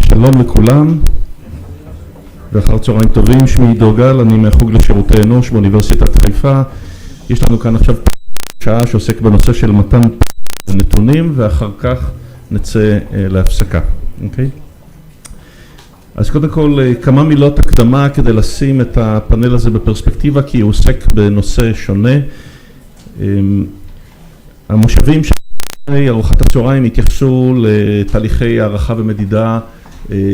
שלום לכולם, ואחר צהריים טובים. שמי דוגל, אני מהחוג לשירותי אנוש באוניברסיטת חיפה. יש לנו כאן עכשיו שעה שעוסק בנושא של מתן נתונים, ואחר כך נצא להפסקה. אוקיי? אז קודם כל כמה מילות הקדמה כדי לשים את הפאנל הזה בפרספקטיבה, כי הוא עוסק בנושא שונה. המושבים של ארוחת הצהריים התייחסו לתהליכי הערכה ומדידה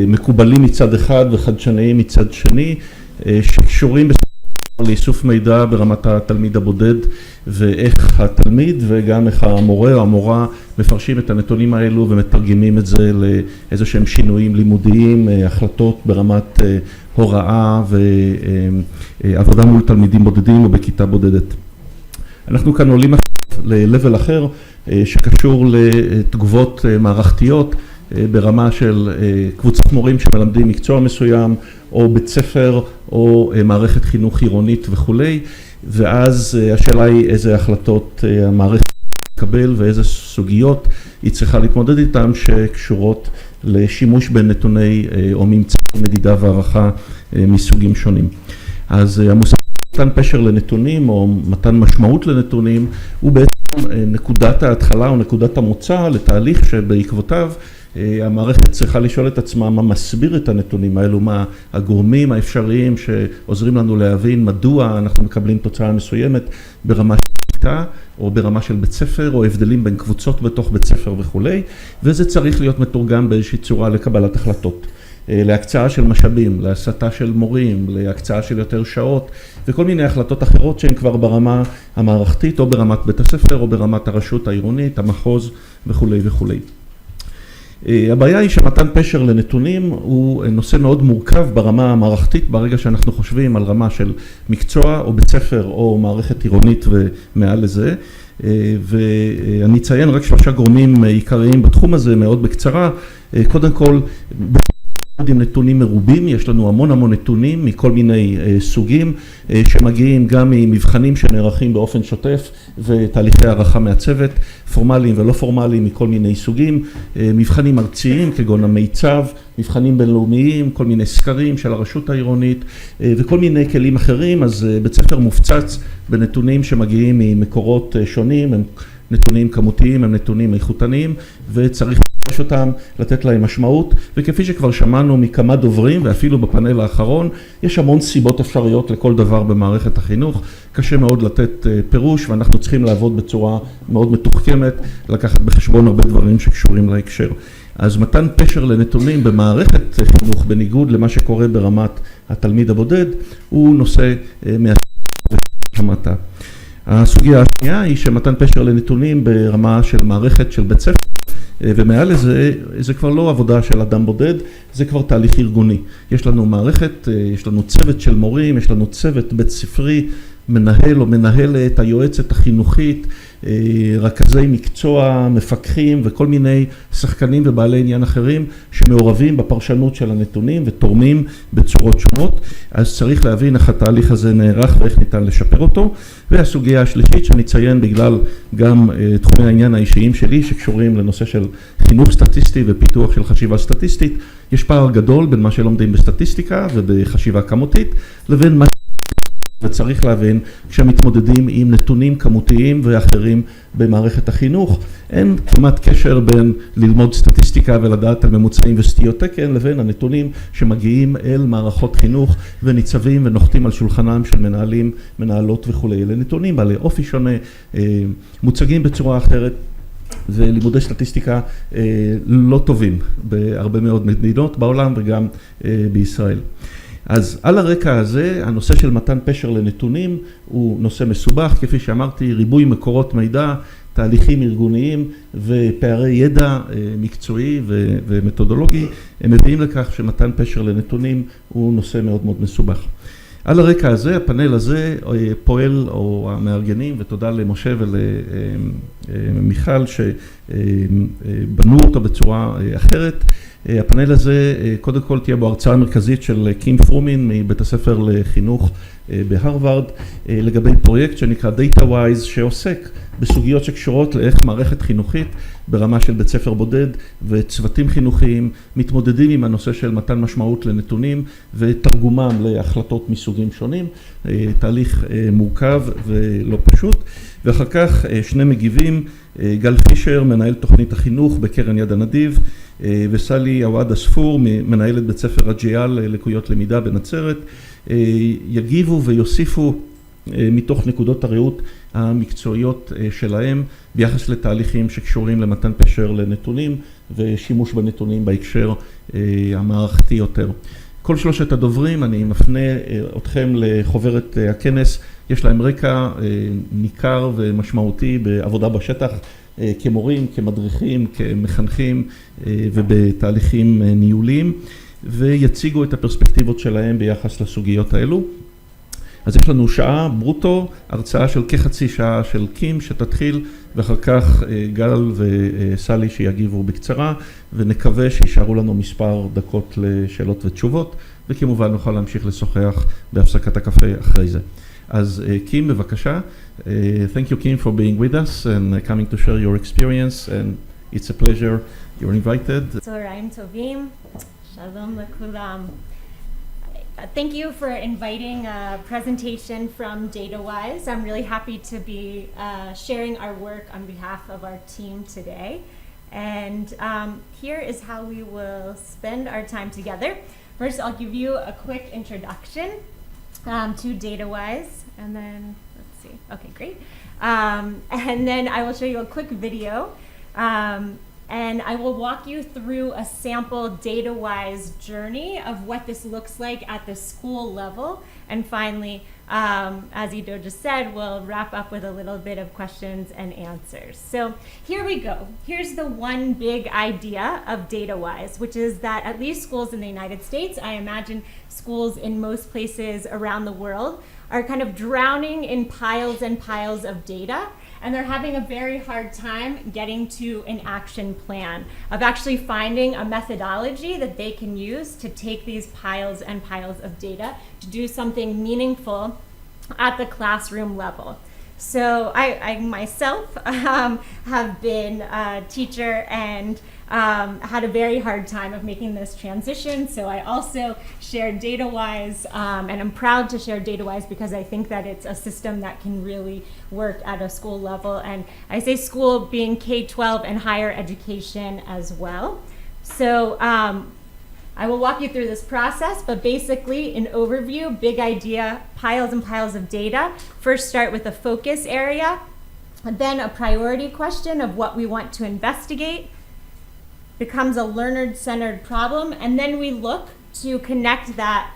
מקובלים מצד אחד וחדשניים מצד שני, שקשורים לאיסוף מידע ברמת התלמיד הבודד, ואיך התלמיד וגם איך המורה או המורה מפרשים את הנתונים האלו ומתרגמים את זה לאיזה שהם שינויים לימודיים, החלטות ברמת הוראה ועבודה מול תלמידים בודדים או בכיתה בודדת. אנחנו כאן עולים ל-level אחר שקשור לתגובות מערכתיות ברמה של קבוצת מורים שמלמדים מקצוע מסוים, או בית ספר, או מערכת חינוך עירונית וכולי, ואז השאלה היא איזה החלטות המערכת תקבל ואיזה סוגיות היא צריכה להתמודד איתן שקשורות לשימוש בנתוני או ממצאי מדידה והערכה מסוגים שונים. אז המושג מתן פשר לנתונים או מתן משמעות לנתונים הוא בעצם נקודת ההתחלה או נקודת המוצא לתהליך שבעקבותיו המערכת צריכה לשאול את עצמה מה מסביר את הנתונים האלו, מה הגורמים האפשריים שעוזרים לנו להבין מדוע אנחנו מקבלים תוצאה מסוימת ברמה של כיתה או ברמה של בית ספר, או הבדלים בין קבוצות בתוך בית ספר וכולי, וזה צריך להיות מתורגם באיזושהי צורה לקבלת החלטות, להקצאה של משאבים, להסתה של מורים, להקצאה של יותר שעות, וכל מיני החלטות אחרות שהן כבר ברמה המערכתית או ברמת בית הספר או ברמת הרשות העירונית, המחוז וכולי וכולי. הבעיה היא שמתן פשר לנתונים הוא נושא מאוד מורכב ברמה המערכתית, ברגע שאנחנו חושבים על רמה של מקצוע או בית ספר או מערכת עירונית ומעל לזה, ואני אציין רק 3 גורמים עיקריים בתחום הזה מאוד בקצרה. קודם כל, עם נתונים מרובים, יש לנו המון נתונים מכל מיני סוגים שמגיעים גם ממבחנים שנערכים באופן שוטף ותהליכי הערכה מהצוות, פורמליים ולא פורמליים מכל מיני סוגים, מבחנים ארציים כגון המיצב, מבחנים בינלאומיים, כל מיני סקרים של הרשות העירונית וכל מיני כלים אחרים. אז בית ספר מופצץ בנתונים שמגיעים ממקורות שונים, הם נתונים כמותיים, הם נתונים איכותניים, וצריך יש אותם, לתת להם משמעות, וכפי שכבר שמענו מכמה דוברים, ואפילו בפאנל האחרון, יש המון סיבות אפשריות לכל דבר במערכת החינוך. קשה מאוד לתת פירוש, ואנחנו צריכים לעבוד בצורה מאוד מתוחכמת, לקחת בחשבון הרבה דברים שקשורים להקשר. אז מתן פשר לנתונים במערכת חינוך, בניגוד למה שקורה ברמת התלמיד הבודד, הוא נושא מהמתה. הסוגיה השנייה היא שמתן פשר לנתונים ברמה של מערכת של בית ספר, ומעל לזה, זה כבר לא עבודה של אדם בודד, זה כבר תהליך ארגוני. יש לנו מערכת, יש לנו צוות של מורים, יש לנו צוות בית ספרי, מנהל או מנהלת, היועצת החינוכית, רכזי מקצוע, מפקחים וכל מיני שחקנים ובעלי עניין אחרים שמעורבים בפרשנות של הנתונים ותורמים בצורות שונות. אז צריך להבין איך התהליך הזה נערך ואיך ניתן לשפר אותו. והסוגיה השלישית שאני אציין בגלל גם תחומי העניין האישיים שלי שקשורים לנושא של חינוך סטטיסטי ופיתוח של חשיבה סטטיסטית, יש פער גדול בין מה שלומדים בסטטיסטיקה ובחשיבה כמותית לבין מה וצריך להבין כשמתמודדים עם נתונים כמותיים ואחרים במערכת החינוך. אין כמעט קשר בין ללמוד סטטיסטיקה ולדעת על ממוצעים וסטיות תקן לבין הנתונים שמגיעים אל מערכות חינוך וניצבים ונוחתים על שולחנם של מנהלים, מנהלות וכו'. אלה נתונים בעלי אופי שונה, מוצגים בצורה אחרת, ולימודי סטטיסטיקה לא טובים בהרבה מאוד מדינות בעולם וגם בישראל. אז על הרקע הזה, הנושא של מתן פשר לנתונים הוא נושא מסובך, כפי שאמרתי, ריבוי מקורות מידע, תהליכים ארגוניים ופערי ידע מקצועי ומתודולוגי, הם מביאים לכך שמתן פשר לנתונים הוא נושא מאוד מאוד מסובך. על הרקע הזה, הפאנל הזה פועל, או המארגנים, ותודה למשה ולמיכל שבנו אותו בצורה אחרת, הפאנל הזה, קודם כל תהיה בו הרצאה מרכזית של קים פרומין מבית הספר לחינוך בהרווארד, לגבי פרויקט שנקרא DataWise, שעוסק בסוגיות שקשורות לאיך מערכת חינוכית ברמה של בית ספר בודד וצוותים חינוכיים מתמודדים עם הנושא של מתן משמעות לנתונים ותרגומם להחלטות מסוגים שונים, תהליך מורכב ולא פשוט. ואחר כך שני מגיבים, גל פישר, מנהל תוכנית החינוך בקרן יד הנדיב, וסאלי עווד עספור, מנהלת בית ספר הג'יאל לקויות למידה בנצרת, יגיבו ויוסיפו מתוך נקודות הראות המקצועיות שלהם ביחס לתהליכים שקשורים למתן פשר לנתונים ושימוש בנתונים בהקשר המערכתי יותר. כל שלושת הדוברים, אני מפנה אתכם לחוברת הכנס, יש להם רקע ניכר ומשמעותי בעבודה בשטח כמורים, כמדריכים, כמחנכים ובתהליכים ניהוליים, ויציגו את הפרספקטיבות שלהם ביחס לסוגיות האלו. אז יש לנו שעה ברוטו, הרצאה של כחצי שעה של קים שתתחיל, ואחר כך גל וסאלי שיגיבו בקצרה, ונקווה שישארו לנו מספר דקות לשאלות ותשובות, וכמובן נוכל להמשיך לשוחח בהפסקת הקפה אחרי זה. אז קים, בבקשה. Thank you, Kim, for being with us and coming to share your experience, and it's a pleasure. You're invited. צהריים טובים, shalom לכולם. Thank you for inviting a presentation from DataWise. I'm really happy to be sharing our work on behalf of our team today. And here is how we will spend our time together. First, I'll give you a quick introduction to DataWise, and then, let's see, okay, great. And then I will show you a quick video, and I will walk you through a sample DataWise journey of what this looks like at the school level. And finally, as Ido just said, we'll wrap up with a little bit of questions and answers. So here we go. Here's the one big idea of DataWise, which is that at least schools in the United States, I imagine schools in most places around the world, are kind of drowning in piles and piles of data, and they're having a very hard time getting to an action plan of actually finding a methodology that they can use to take these piles and piles of data to do something meaningful at the classroom level. So I myself have been a teacher and had a very hard time of making this transition. So I also share DataWise, and I'm proud to share DataWise because I think that it's a system that can really work at a school level. And I say school being K-12 and higher education as well. So I will walk you through this process, but basically an overview, big idea, piles and piles of data. First start with a focus area, and then a priority question of what we want to investigate, becomes a learner-centered problem, and then we look to connect that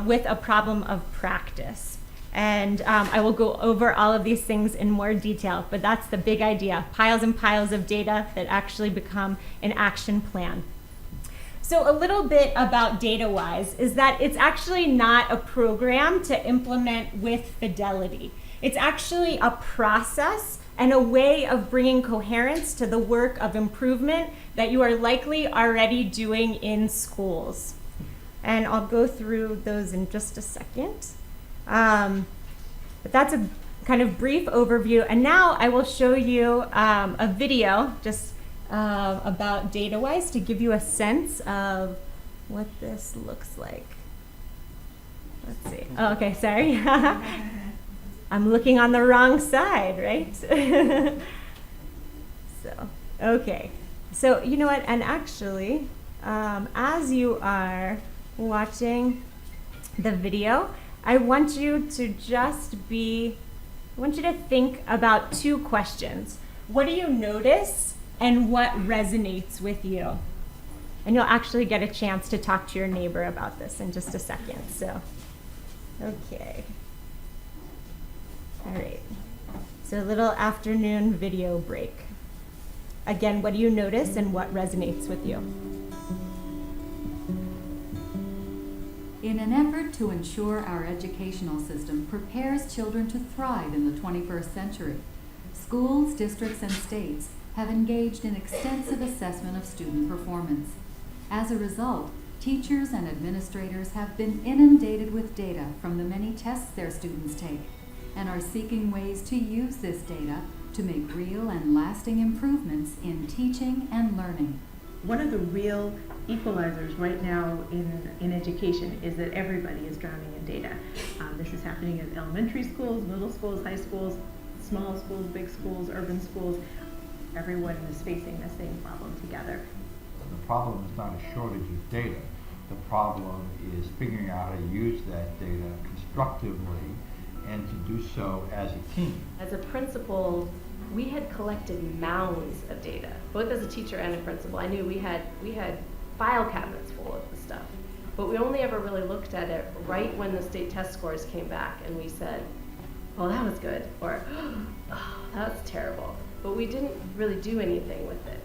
with a problem of practice. And I will go over all of these things in more detail, but that's the big idea, piles and piles of data that actually become an action plan. So a little bit about DataWise is that it's actually not a program to implement with fidelity. It's actually a process and a way of bringing coherence to the work of improvement that you are likely already doing in schools. And I'll go through those in just a second. But that's a kind of brief overview. And now I will show you a video just about DataWise to give you a sense of what this looks like. Let's see. Oh, okay, sorry. I'm looking on the wrong side, right? So, okay. So, you know what, and actually, as you are watching the video, I want you to think about two questions. What do you notice and what resonates with you? And you'll actually get a chance to talk to your neighbor about this in just a second, so, okay. All right, so a little afternoon video break. Again, what do you notice and what resonates with you? In an effort to ensure our educational system prepares children to thrive in the 21st century, schools, districts, and states have engaged in extensive assessment of student performance. As a result, teachers and administrators have been inundated with data from the many tests their students take and are seeking ways to use this data to make real and lasting improvements in teaching and learning. One of the real equalizers right now in education is that everybody is drowning in data. This is happening at elementary schools, middle schools, high schools, small schools, big schools, urban schools. Everyone is facing the same problem together. The problem is not a shortage of data. The problem is figuring out how to use that data constructively and to do so as a team. As a principal, we had collected mounds of data, both as a teacher and a principal. I knew we had file cabinets full of the stuff, but we only ever really looked at it right when the state test scores came back and we said, oh, that was good, or oh, that's terrible. But we didn't really do anything with it.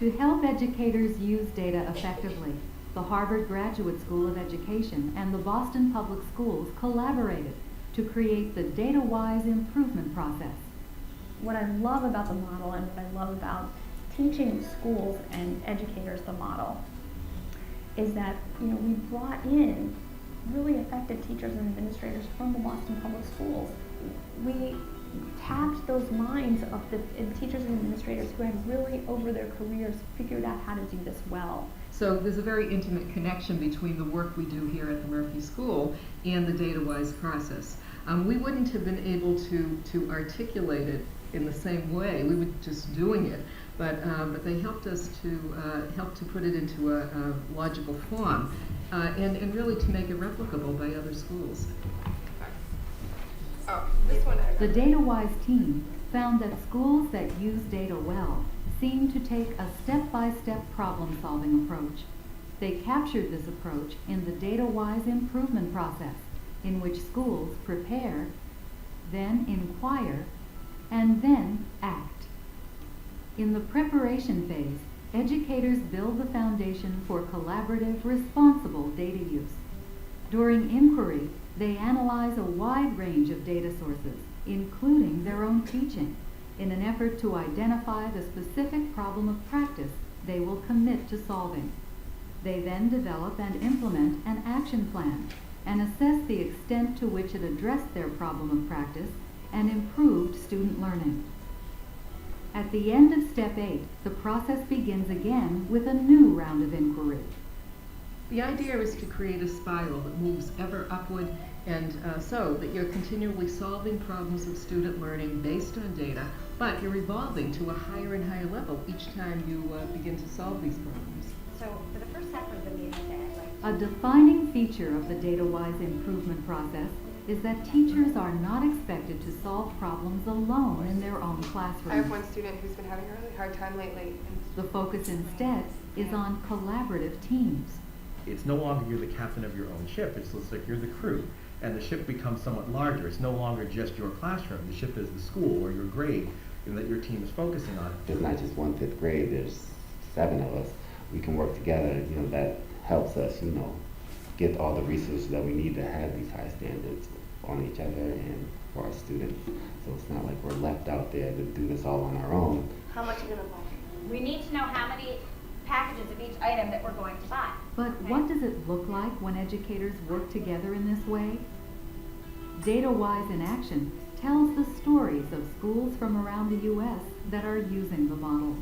To help educators use data effectively, the Harvard Graduate School of Education and the Boston Public Schools collaborated to create the DataWise improvement process. What I love about the model and what I love about teaching schools and educators the model is that we brought in really effective teachers and administrators from the Boston Public Schools. We tapped those minds of the teachers and administrators who had really over their careers figured out how to do this well. So there's a very intimate connection between the work we do here at the Murphy School and the DataWise process. We wouldn't have been able to articulate it in the same way. We were just doing it, but they helped us to put it into a logical form and really to make it replicable by other schools. Oh, this one. The DataWise team found that schools that use data well seem to take a step-by-step problem-solving approach. They captured this approach in the DataWise improvement process, in which schools prepare, then inquire, and then act. In the preparation phase, educators build the foundation for collaborative, responsible data use. During inquiry, they analyze a wide range of data sources, including their own teaching, in an effort to identify the specific problem of practice they will commit to solving. They then develop and implement an action plan and assess the extent to which it addressed their problem of practice and improved student learning. At the end of Step 8, the process begins again with a new round of inquiry. The idea is to create a spiral that moves ever upward and so that you're continually solving problems of student learning based on data, but you're evolving to a higher and higher level each time you begin to solve these problems. So for the first half of the meeting today, I'd like A defining feature of the DataWise improvement process is that teachers are not expected to solve problems alone in their own classroom. I have one student who's been having a really hard time lately. The focus instead is on collaborative teams. It's no longer you're the captain of your own ship. It's like you're the crew, and the ship becomes somewhat larger. It's no longer just your classroom. The ship is the school or your grade, and that your team is focusing on. There's not just one fifth grade. There's 7 of us. We can work together. That helps us. Get all the resources that we need to have these high standards on each other and for our students. So it's not like we're left out there to do this all on our own. How much are you going to buy? We need to know how many packages of each item that we're going to buy. But what does it look like when educators work together in this way? DataWise in Action tells the stories of schools from around the U.S. that are using the model.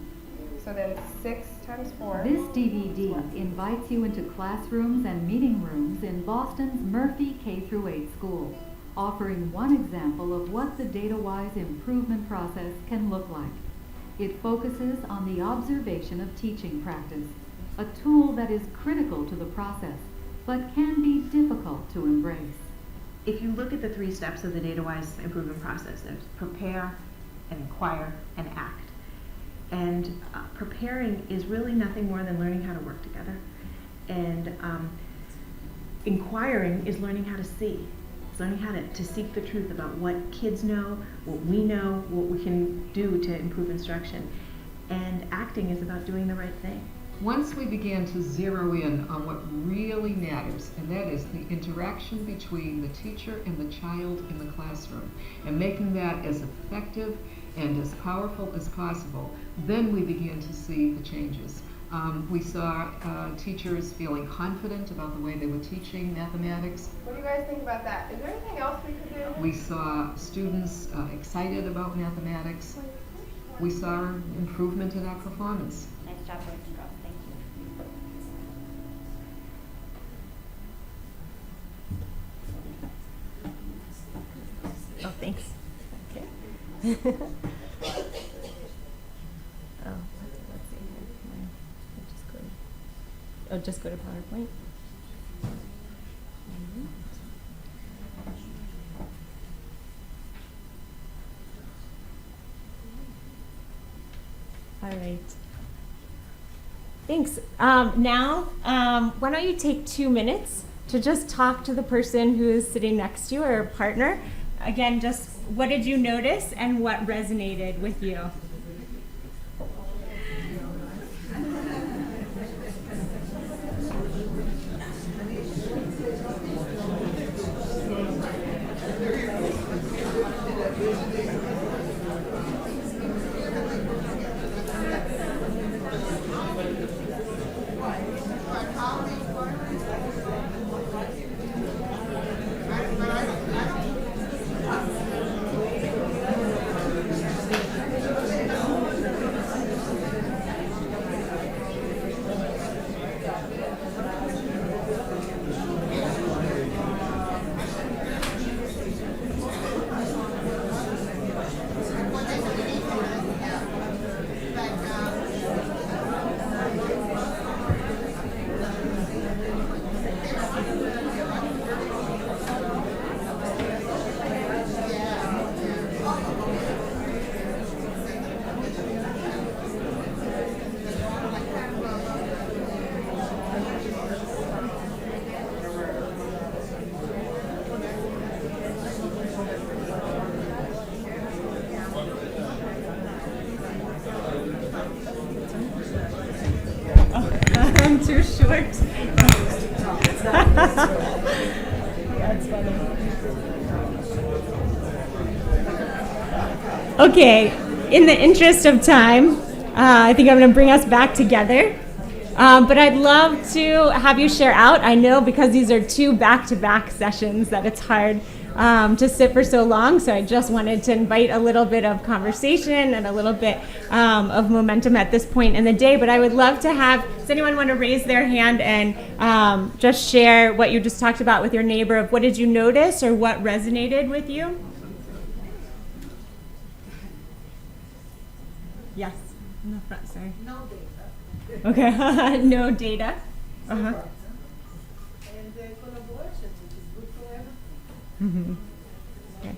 So then 6 times 4. This DVD invites you into classrooms and meeting rooms in Boston's Murphy K-8 school, offering one example of what the DataWise improvement process can look like. It focuses on the observation of teaching practice, a tool that is critical to the process, but can be difficult to embrace. If you look at the 3 steps of the DataWise improvement process, there's prepare, and inquire, and act. And preparing is really nothing more than learning how to work together. And inquiring is learning how to see. It's learning how to seek the truth about what kids know, what we know, what we can do to improve instruction. And acting is about doing the right thing. Once we began to zero in on what really matters, and that is the interaction between the teacher and the child in the classroom, and making that as effective and as powerful as possible, then we began to see the changes. We saw teachers feeling confident about the way they were teaching mathematics. What do you guys think about that? Is there anything else we could do? We saw students excited about mathematics. We saw improvement in our performance. Nice job, boys and girls. Thank you. Oh, thanks. Okay. Oh, let's see here. Just go to PowerPoint. All right. Thanks. Now, why don't you take 2 minutes to just talk to the person who is sitting next to you or a partner. Again, just what did you notice and what resonated with you? Too short. That's funny. Okay, in the interest of time, I think I'm going to bring us back together. But I'd love to have you share out. I know because these are 2 back-to-back sessions that it's hard to sit for so long, so I just wanted to invite a little bit of conversation and a little bit of momentum at this point in the day. But I would love to have, does anyone want to raise their hand and just share what you just talked about with your neighbor of what did you notice or what resonated with you? Yes, in the front, sorry. No data. Okay, no data. Uh-huh. And the collaboration, which is good for everything. Mm-hmm. Okay.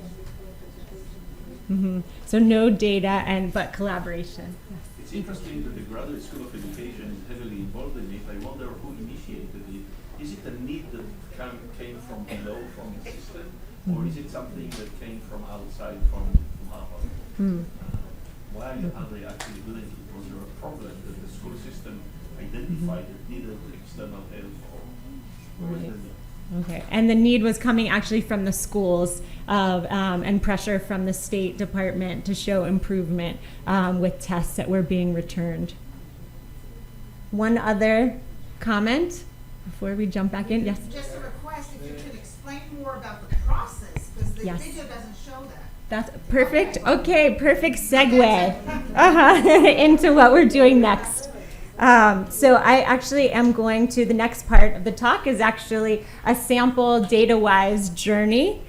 Mm-hmm. So no data but collaboration. It's interesting that the graduate school of education is heavily involved in it. I wonder who initiated it. Is it a need that came from below, from the system, or is it something that came from outside, from Harvard? Why are they actually doing it? Was there a problem that the school system identified that needed external help? Or is it? Okay, and the need was coming actually from the schools and pressure from the State Department to show improvement with tests that were being returned. One other comment before we jump back in? Yes? Just a request, if you could explain more about the process, because the Yes. video doesn't show that. That's perfect. Okay, perfect segue into what we're doing next. So I actually am going to, the next part of the talk is actually a sample data-wise journey,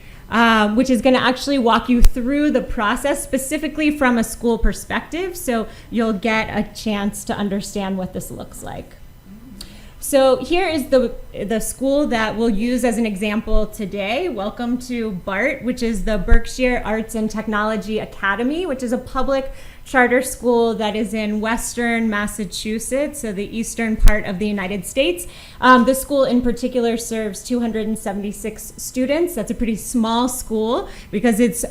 which is going to actually walk you through the process specifically from a school perspective, so you'll get a chance to understand what this looks like. So here is the school that we'll use as an example today. Welcome to BART, which is the Berkshire Arts and Technology Academy, which is a public charter school that is in Western Massachusetts, so the eastern part of the United States. The school in particular serves 276 students. That's a pretty small school because it's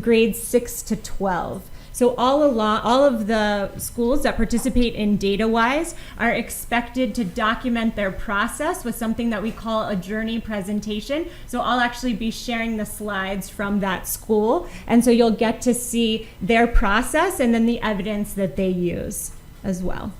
grades 6 to 12. So all of the schools that participate in DataWise are expected to document their process with something that we call a journey presentation. So I'll actually be sharing the slides from that school. And so you'll get to see their process and then the evidence that they use as well.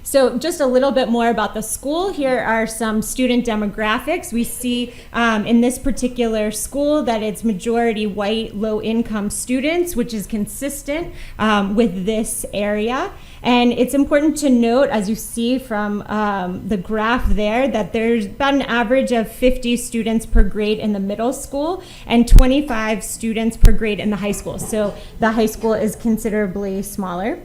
So just a little bit more about the school. Here are some student demographics. We see in this particular school that it's majority white, low-income students, which is consistent with this area. And it's important to note, as you see from the graph there, that there's about an average of 50 students per grade in the middle school and 25 students per grade in the high school. So the high school is considerably smaller.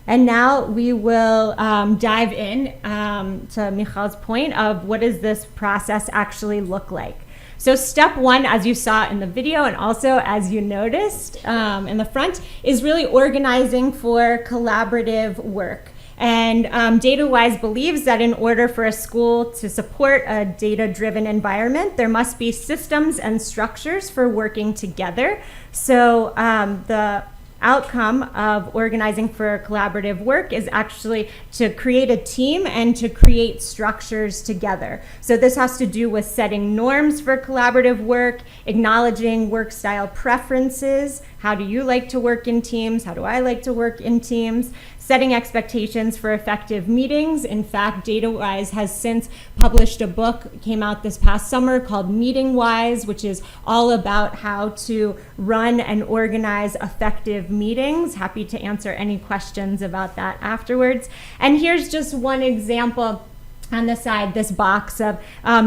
And now we will dive in to Michal's point of what does this process actually look like. So step one, as you saw in the video and also as you noticed in the front, is really organizing for collaborative work. And DataWise believes that in order for a school to support a data-driven environment, there must be systems and structures for working together. So the outcome of organizing for collaborative work is actually to create a team and to create structures together. So this has to do with setting norms for collaborative work, acknowledging work style preferences. How do you like to work in teams? How do I like to work in teams? Setting expectations for effective meetings. In fact, DataWise has since published a book, came out this past summer, called MeetingWise, which is all about how to run and organize effective meetings. Happy to answer any questions about that afterwards. And here's just one example on the side, this box of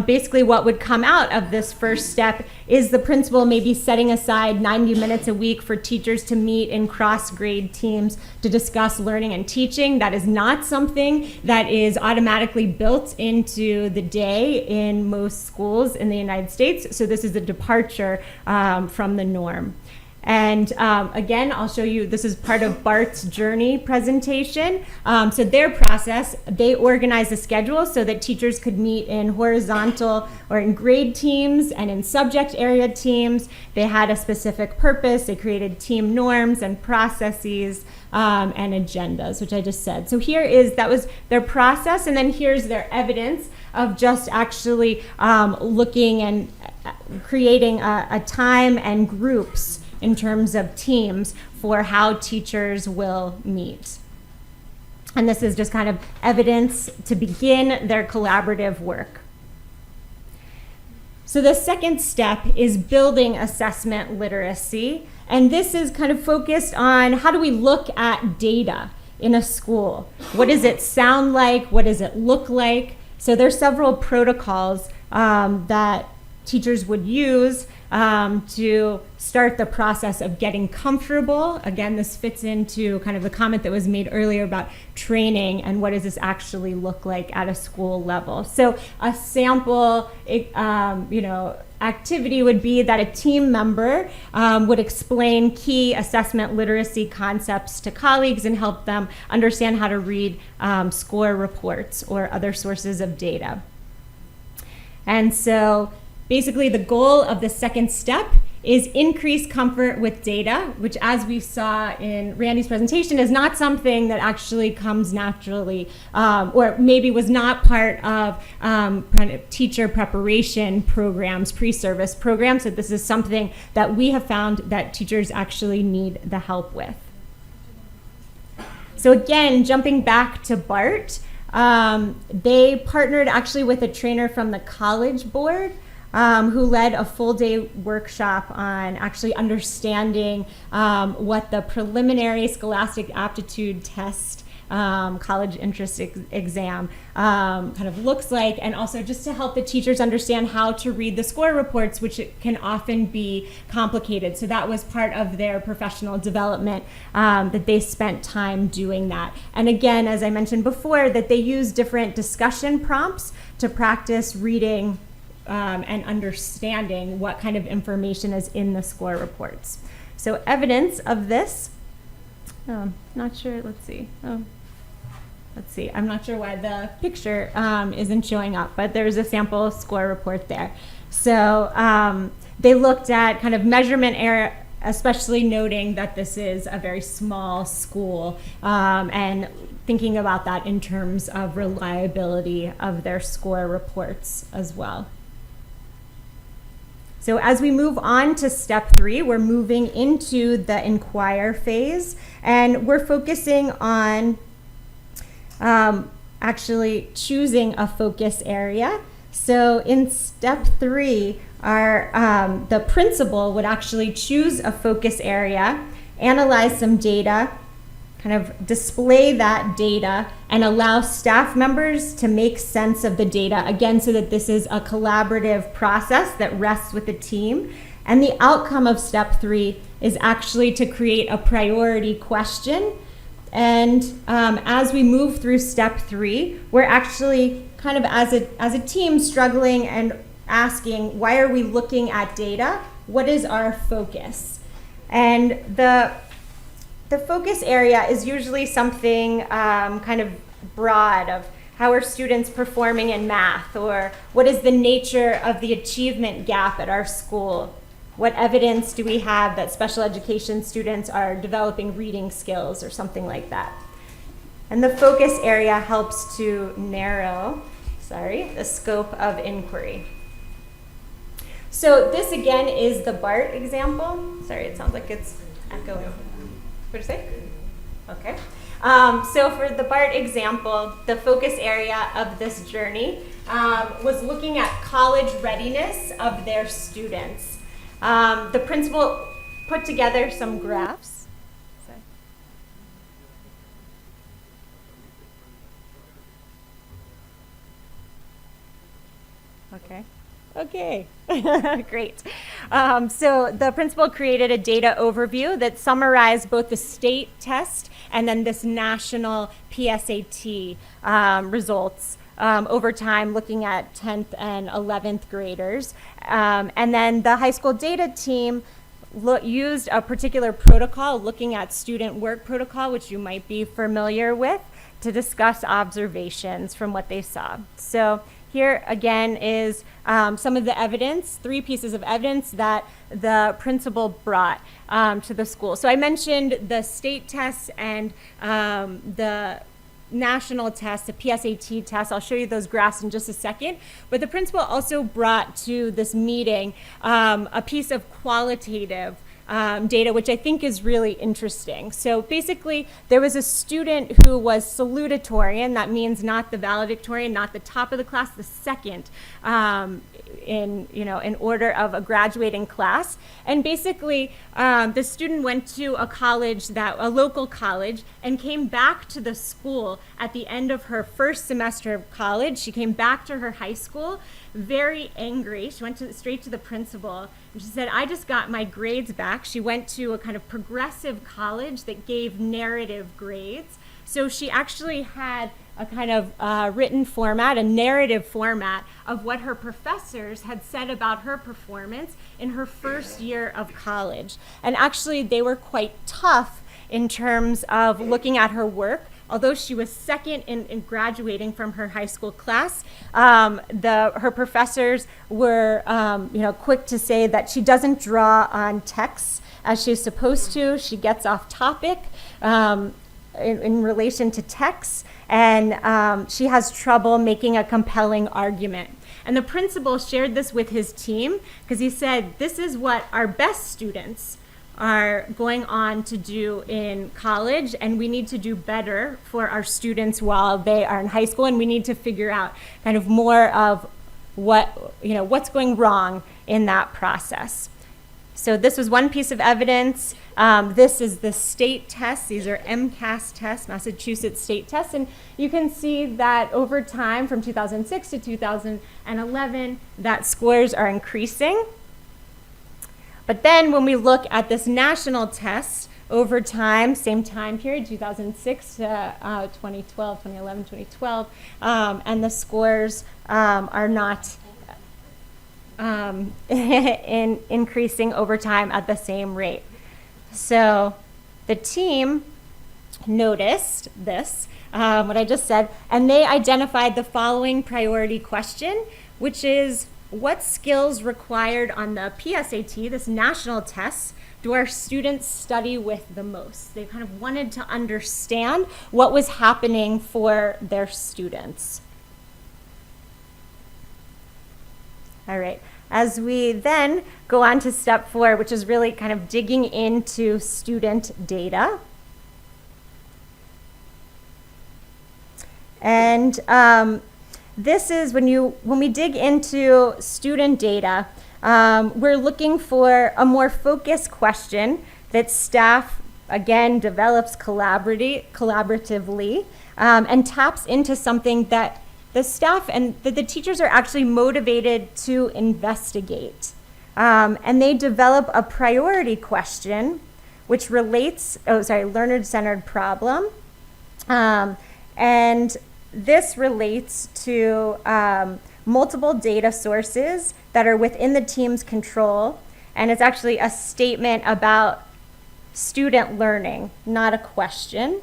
basically what would come out of this first step is the principal maybe setting aside 90 minutes a week for teachers to meet in cross-grade teams to discuss learning and teaching. That is not something that is automatically built into the day in most schools in the United States. So this is a departure from the norm. And again, I'll show you, this is part of BART's journey presentation. So their process, they organized a schedule so that teachers could meet in horizontal or in grade teams and in subject area teams. They had a specific purpose. They created team norms and processes and agendas, which I just said. So that was their process, and then here's their evidence of just actually looking and creating a time and groups in terms of teams for how teachers will meet. And this is just kind of evidence to begin their collaborative work. So the second step is building assessment literacy. And this is kind of focused on how do we look at data in a school? What does it sound like? What does it look like? So there's several protocols that teachers would use to start the process of getting comfortable. Again, this fits into kind of the comment that was made earlier about training and what does this actually look like at a school level. So a sample, activity would be that a team member would explain key assessment literacy concepts to colleagues and help them understand how to read score reports or other sources of data. And so basically, the goal of the second step is increase comfort with data, which, as we saw in Randy's presentation, is not something that actually comes naturally, or maybe was not part of kind of teacher preparation programs, pre-service programs. So this is something that we have found that teachers actually need the help with. So again, jumping back to BART, they partnered actually with a trainer from the College Board, who led a full-day workshop on actually understanding what the preliminary scholastic aptitude test, college entrance exam kind of looks like, and also just to help the teachers understand how to read the score reports, which can often be complicated. So that was part of their professional development, that they spent time doing that. And again, as I mentioned before, that they use different discussion prompts to practice reading and understanding what kind of information is in the score reports. So evidence of this, not sure, let's see. I'm not sure why the picture isn't showing up, but there's a sample score report there. So they looked at kind of measurement error, especially noting that this is a very small school, and thinking about that in terms of reliability of their score reports as well. So as we move on to step 3, we're moving into the inquire phase, and we're focusing on actually choosing a focus area. So in step 3, the principal would actually choose a focus area, analyze some data, kind of display that data, and allow staff members to make sense of the data, again, so that this is a collaborative process that rests with the team. And the outcome of step 3 is actually to create a priority question. And as we move through step 3, we're actually kind of as a team struggling and asking, why are we looking at data? What is our focus? And the focus area is usually something kind of broad, of how are students performing in math, or what is the nature of the achievement gap at our school? What evidence do we have that special education students are developing reading skills or something like that? And the focus area helps to narrow, the scope of inquiry. So this again is the BART example. Sorry, it sounds like it's echoing. What did you say? Okay. So for the BART example, the focus area of this journey was looking at college readiness of their students. The principal put together some graphs. Okay, great. So the principal created a data overview that summarized both the state test and then this national PSAT results over time, looking at 10th and 11th graders. And then the high school data team used a particular protocol, looking at student work protocol, which you might be familiar with, to discuss observations from what they saw. So here again is some of the evidence, 3 pieces of evidence that the principal brought to the school. So I mentioned the state tests and the national test, the PSAT test. I'll show you those graphs in just a second. But the principal also brought to this meeting a piece of qualitative data, which I think is really interesting. So basically, there was a student who was salutatorian. That means not the valedictorian, not the top of the class, the second in order of a graduating class. And basically, the student went to a local college, and came back to the school at the end of her first semester of college. She came back to her high school very angry. She went straight to the principal, and she said, I just got my grades back. She went to a kind of progressive college that gave narrative grades. So she actually had a kind of written format, a narrative format of what her professors had said about her performance in her first year of college. And actually, they were quite tough in terms of looking at her work. Although she was second in graduating from her high school class, her professors were quick to say that she doesn't draw on texts as she's supposed to. She gets off topic in relation to texts, and she has trouble making a compelling argument. And the principal shared this with his team, because he said, this is what our best students are going on to do in college, and we need to do better for our students while they are in high school, and we need to figure out kind of more of what's going wrong in that process. So this was one piece of evidence. This is the state tests. These are MCAS tests, Massachusetts state tests, and you can see that over time, from 2006 to 2011, that scores are increasing. But then when we look at this national test over time, same time period, 2006 to 2012, 2011, 2012, and the scores are not increasing over time at the same rate. So the team noticed this, what I just said, and they identified the following priority question, which is, what skills required on the PSAT, this national test, do our students study with the most? They kind of wanted to understand what was happening for their students. All right, as we then go on to step 4, which is really kind of digging into student data. And this is when we dig into student data, we're looking for a more focused question that staff, again, develops collaboratively and taps into something that the staff and the teachers are actually motivated to investigate. And they develop a priority question which relates, learner-centered problem. And this relates to multiple data sources that are within the team's control. And it's actually a statement about student learning, not a question.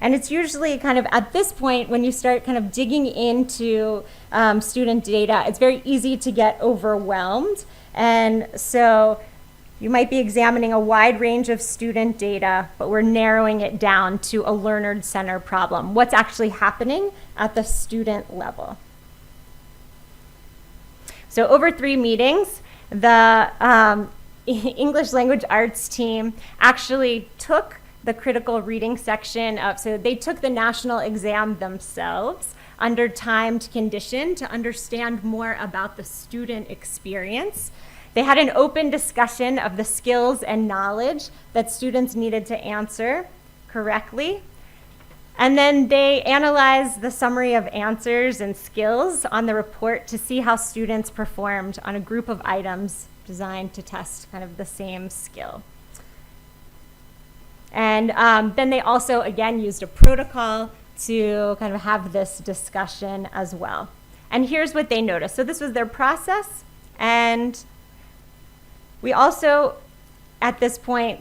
And it's usually kind of at this point when you start kind of digging into student data, it's very easy to get overwhelmed. And so you might be examining a wide range of student data, but we're narrowing it down to a learner-centered problem. What's actually happening at the student level? So over 3 meetings, the English language arts team actually took the critical reading section of, so they took the national exam themselves under timed condition to understand more about the student experience. They had an open discussion of the skills and knowledge that students needed to answer correctly. And then they analyzed the summary of answers and skills on the report to see how students performed on a group of items designed to test kind of the same skill. And then they also, again, used a protocol to kind of have this discussion as well. And here's what they noticed. So this was their process. And we also, at this point,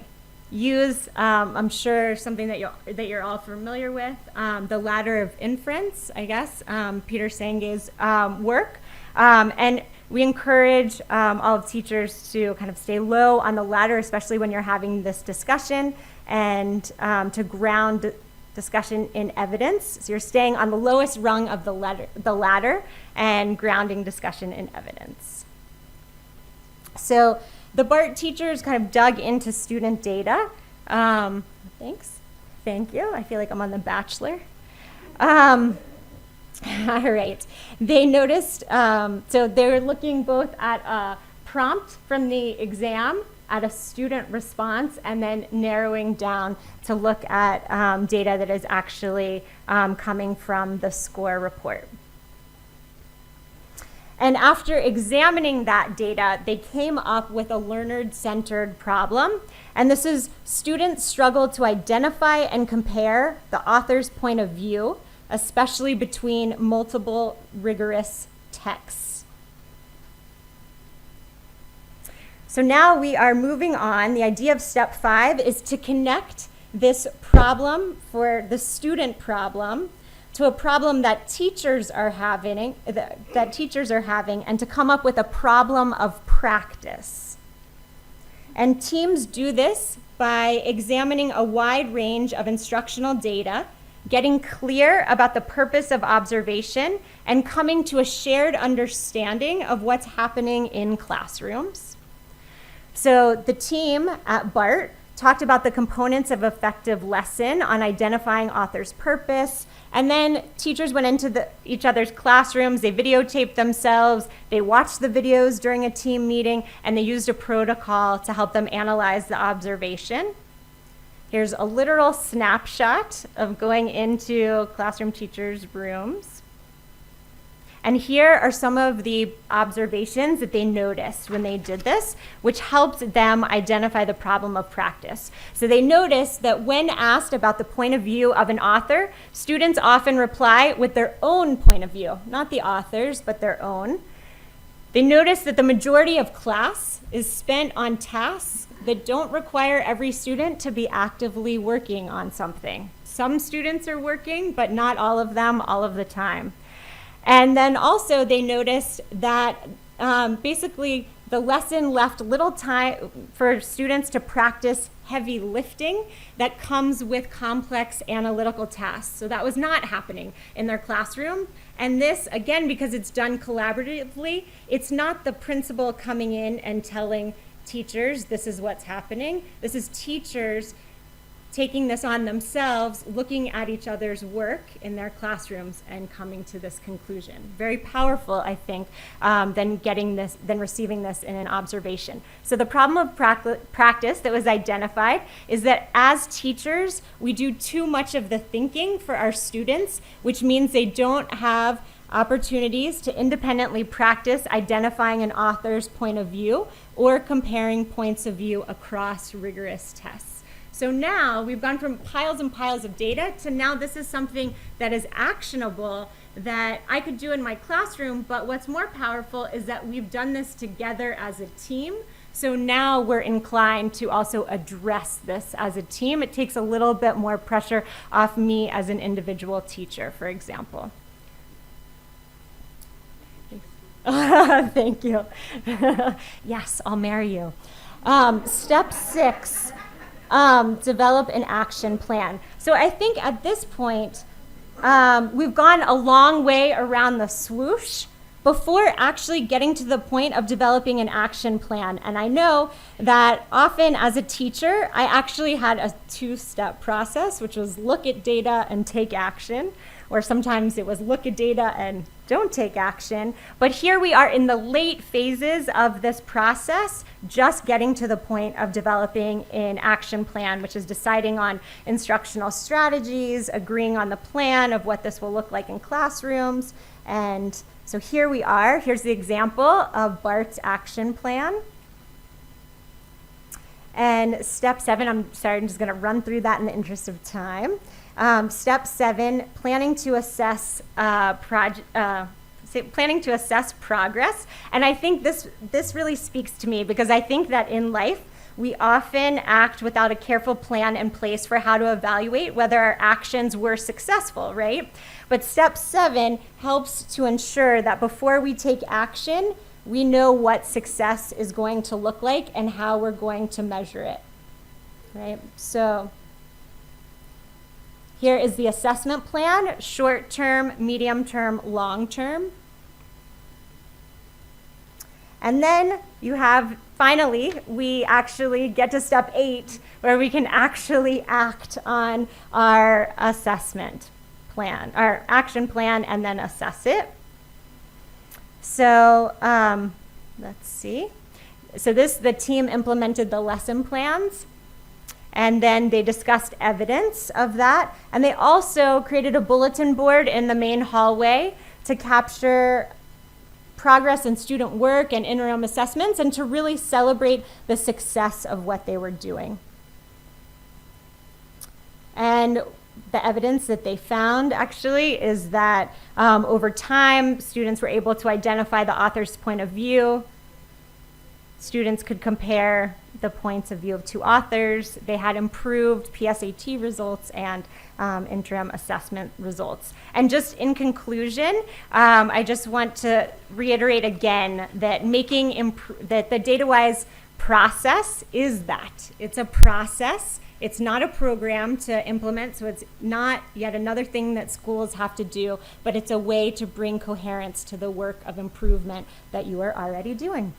use, I'm sure, something that you're all familiar with, the ladder of inference, I guess, Peter Senge's work. And we encourage all teachers to kind of stay low on the ladder, especially when you're having this discussion, and to ground discussion in evidence. So you're staying on the lowest rung of the ladder and grounding discussion in evidence. So the BART teachers kind of dug into student data. Thank you. I feel like I'm on The Bachelor. All right. They noticed, so they were looking both at a prompt from the exam, at a student response, and then narrowing down to look at data that is actually coming from the score report. And after examining that data, they came up with a learner-centered problem. And this is students struggle to identify and compare the author's point of view, especially between multiple rigorous texts. So now we are moving on. The idea of step 5 is to connect this problem for the student problem to a problem that teachers are having, and to come up with a problem of practice. And teams do this by examining a wide range of instructional data, getting clear about the purpose of observation, and coming to a shared understanding of what's happening in classrooms. So the team at BART talked about the components of effective lesson on identifying author's purpose, and then teachers went into each other's classrooms, they videotaped themselves, they watched the videos during a team meeting, and they used a protocol to help them analyze the observation. Here's a literal snapshot of going into classroom teachers' rooms. And here are some of the observations that they noticed when they did this, which helped them identify the problem of practice. So they noticed that when asked about the point of view of an author, students often reply with their own point of view, not the author's, but their own. They noticed that the majority of class is spent on tasks that don't require every student to be actively working on something. Some students are working, but not all of them all of the time. And then also they noticed that basically the lesson left little time for students to practice heavy lifting that comes with complex analytical tasks. So that was not happening in their classroom. And this, again, because it's done collaboratively, it's not the principal coming in and telling teachers this is what's happening. This is teachers taking this on themselves, looking at each other's work in their classrooms and coming to this conclusion. Very powerful, I think, than receiving this in an observation. So the problem of practice that was identified is that as teachers, we do too much of the thinking for our students, which means they don't have opportunities to independently practice identifying an author's point of view or comparing points of view across rigorous tests. So now we've gone from piles and piles of data to now this is something that is actionable that I could do in my classroom, but what's more powerful is that we've done this together as a team. So now we're inclined to also address this as a team. It takes a little bit more pressure off me as an individual teacher, for example. Thank you. Yes, I'll marry you. Step 6. Develop an action plan. So I think at this point, we've gone a long way around the swoosh before actually getting to the point of developing an action plan. And I know that often as a teacher, I actually had a 2-step process, which was look at data and take action, or sometimes it was look at data and don't take action. But here we are in the late phases of this process, just getting to the point of developing an action plan, which is deciding on instructional strategies, agreeing on the plan of what this will look like in classrooms. And so here we are. Here's the example of Bart's action plan. And step 7, I'm just gonna run through that in the interest of time. Step 7, planning to assess progress. And I think this really speaks to me because I think that in life, we often act without a careful plan in place for how to evaluate whether our actions were successful, right? But step 7 helps to ensure that before we take action, we know what success is going to look like and how we're going to measure it, right? So here is the assessment plan, short-term, medium-term, long-term. And then you have, finally, we actually get to step 8, where we can actually act on our assessment plan, our action plan, and then assess it. So let's see. So the team implemented the lesson plans, and then they discussed evidence of that. And they also created a bulletin board in the main hallway to capture progress in student work and interim assessments and to really celebrate the success of what they were doing. And the evidence that they found actually is that over time, students were able to identify the author's point of view. Students could compare the points of view of 2 authors. They had improved PSAT results and interim assessment results. And just in conclusion, I just want to reiterate again that that the DataWise process is that. It's a process. It's not a program to implement, so it's not yet another thing that schools have to do, but it's a way to bring coherence to the work of improvement that you are already doing.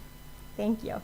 Thank you.